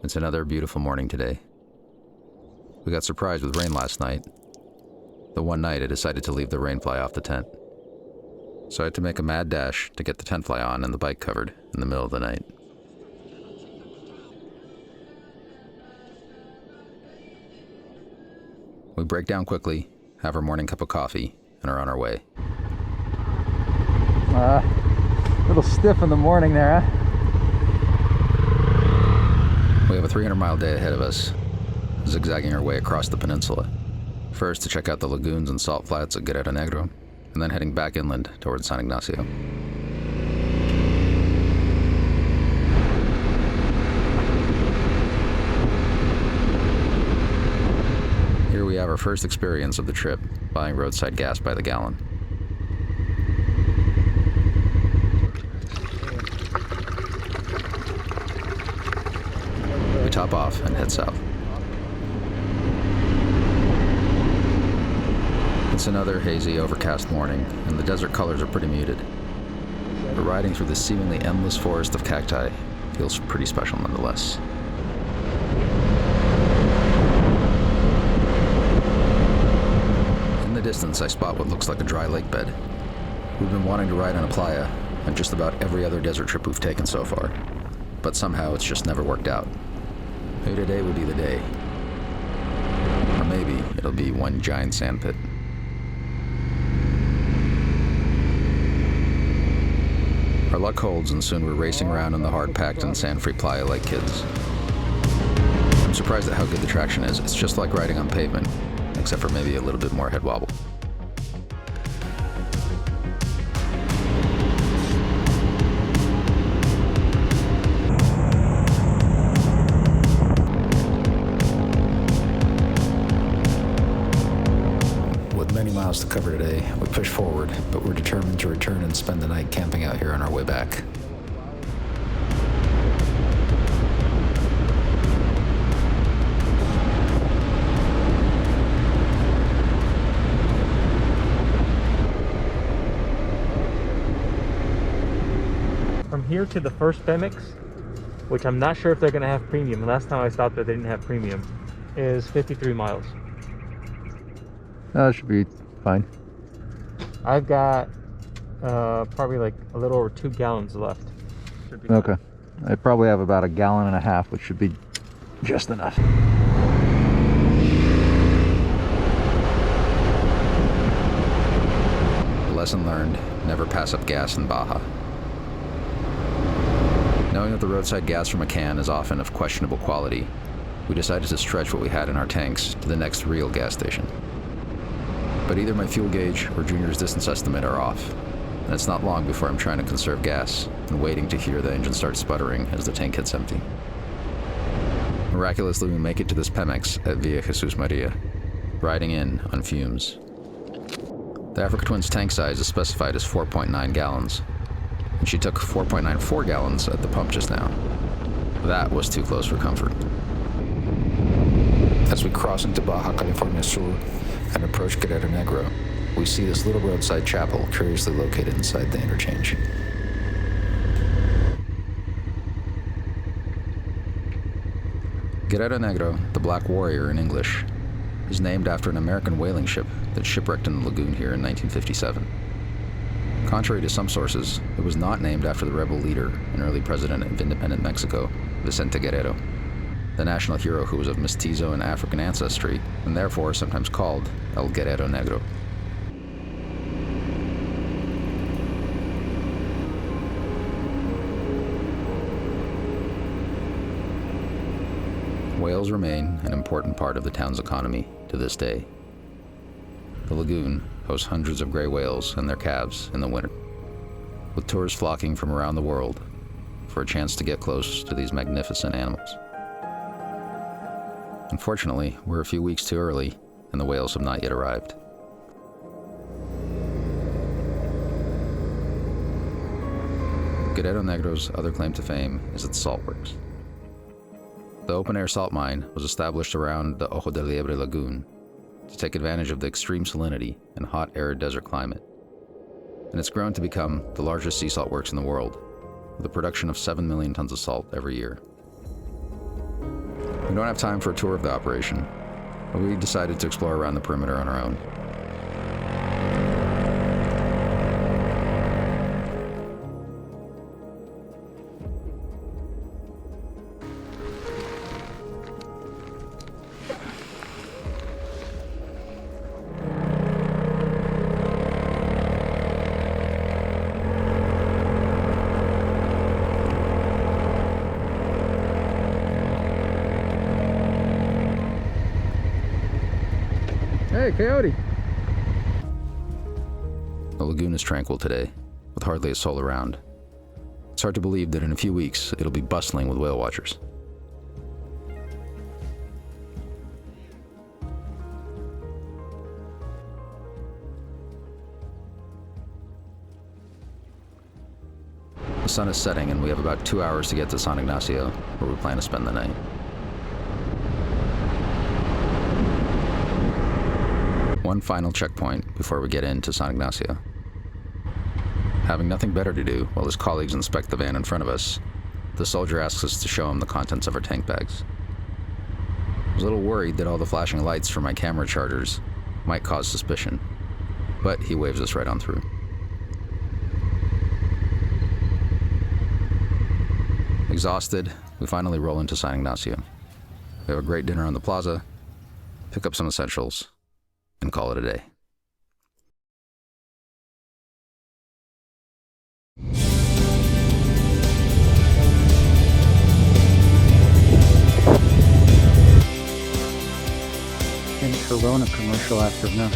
It's another beautiful morning today. We got surprised with rain last night. The one night I decided to leave the rain fly off the tent. So I had to make a mad dash to get the tent fly on and the bike covered in the middle of the night. We break down quickly, have our morning cup of coffee, and are on our way. A little stiff in the morning there, huh? We have a 300-mile day ahead of us, zigzagging our way across the peninsula. First to check out the lagoons and salt flats at Guerrero Negro, and then heading back inland towards San Ignacio. Here we have our first experience of the trip, buying roadside gas by the gallon. We top off and head south. It's another hazy, overcast morning, and the desert colors are pretty muted. But riding through this seemingly endless forest of cacti feels pretty special nonetheless. In the distance, I spot what looks like a dry lake bed. We've been wanting to ride on a playa on just about every other desert trip we've taken so far, but somehow it's just never worked out. Maybe today will be the day. Or maybe it'll be one giant sandpit. Our luck holds, and soon we're racing around in the hard-packed and sand-free playa like kids. I'm surprised at how good the traction is. It's just like riding on pavement, except for maybe a little bit more head wobble. To cover today, we push forward, but we're determined to return and spend the night camping out here on our way back. From here to the first Pemex, which I'm not sure if they're going to have premium. Last time I stopped there, they didn't have premium, is 53 miles. That should be fine. I've got probably like a little over 2 gallons left. Should be okay. I probably have about 1.5 gallons, which should be just enough. Lesson learned, never pass up gas in Baja. Knowing that the roadside gas from a can is often of questionable quality, we decided to stretch what we had in our tanks to the next real gas station. But either my fuel gauge or Junior's distance estimate are off, and it's not long before I'm trying to conserve gas and waiting to hear the engine start sputtering as the tank hits empty. Miraculously, we make it to this Pemex at Villa Jesus Maria, riding in on fumes. The Africa Twin's tank size is specified as 4.9 gallons, and she took 4.94 gallons at the pump just now. That was too close for comfort. As we cross into Baja California Sur and approach Guerrero Negro, we see this little roadside chapel curiously located inside the interchange. Guerrero Negro, the Black Warrior in English, is named after an American whaling ship that shipwrecked in the lagoon here in 1957. Contrary to some sources, it was not named after the rebel leader and early president of independent Mexico, Vicente Guerrero, the national hero who was of Mestizo and African ancestry, and therefore sometimes called El Guerrero Negro. Whales remain an important part of the town's economy to this day. The lagoon hosts hundreds of gray whales and their calves in the winter, with tourists flocking from around the world for a chance to get close to these magnificent animals. Unfortunately, we're a few weeks too early, and the whales have not yet arrived. Guerrero Negro's other claim to fame is its salt works. The open-air salt mine was established around the Ojo de Liebre Lagoon to take advantage of the extreme salinity and hot, arid desert climate. And it's grown to become the largest sea salt works in the world, with a production of 7 million tons of salt every year. We don't have time for a tour of the operation, but we decided to explore around the perimeter on our own. Hey, coyote! The lagoon is tranquil today, with hardly a soul around. It's hard to believe that in a few weeks it'll be bustling with whale watchers. The sun is setting and we have about 2 hours to get to San Ignacio, where we plan to spend the night. One final checkpoint before we get into San Ignacio. Having nothing better to do while his colleagues inspect the van in front of us, the soldier asks us to show him the contents of our tank bags. I was a little worried that all the flashing lights from my camera chargers might cause suspicion, but he waves us right on through. Exhausted, we finally roll into San Ignacio. We have a great dinner on the plaza, pick up some essentials, and call it a day. In Corona commercial afternoon.